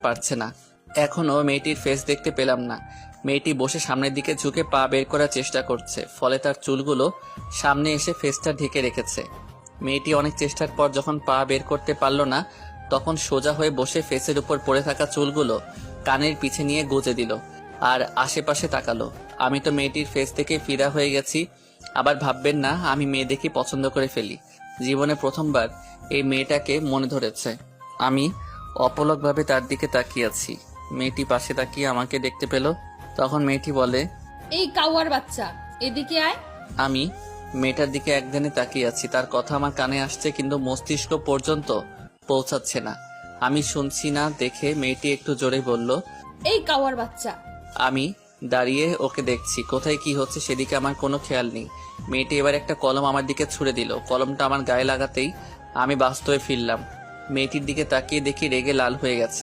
পারছে না। এখনো মেয়েটির ফেস দেখতে পেলাম না। মেয়েটি বসে সামনের দিকে ঝুঁকে পা বের করার চেষ্টা করছে, ফলে তার চুলগুলো সামনে এসে ফেসটা ঢেকে রেখেছে। মেয়েটি অনেক চেষ্টার পর যখন পা বের করতে পারলো না, তখন সোজা হয়ে বসে ফেসের উপর পড়ে থাকা চুলগুলো কানের পিছে নিয়ে গুজে দিল আর আশেপাশে তাকালো। আমি তো মেয়েটির ফেস থেকে ফিদা হয়ে গেছি। আবার ভাববেন না আমি মেয়ে দেখে পছন্দ করে ফেলি। জীবনে প্রথমবার এই মেয়েটাকে মনে ধরেছে। আমি অপলকভাবে তার দিকে তাকিয়ে আছি। মেয়েটি পাশে তাকিয়ে আমাকে দেখতে পেল। তখন মেয়েটি বলে, এই কাউয়ার বাচ্চা, এদিকে আয়। আমি মেয়েটার দিকে একধানে তাকিয়ে আছি। তার কথা আমার কানে আসছে, কিন্তু মস্তিষ্ক পর্যন্ত পৌঁছাচ্ছে না। আমি শুনছি না দেখে মেয়েটি একটু জোরে বলল, এই কাউয়ার বাচ্চা। আমি দাঁড়িয়ে ওকে দেখছি। কোথায় কি হচ্ছে সেদিকে আমার কোনো খেয়াল নেই। মেয়েটি এবার একটা কলম আমার দিকে ছুড়ে দিল। কলমটা আমার গায়ে লাগাতেই আমি বাস্তবে ফিরলাম। মেয়েটির দিকে তাকিয়ে দেখি রেগে লাল হয়ে গেছে।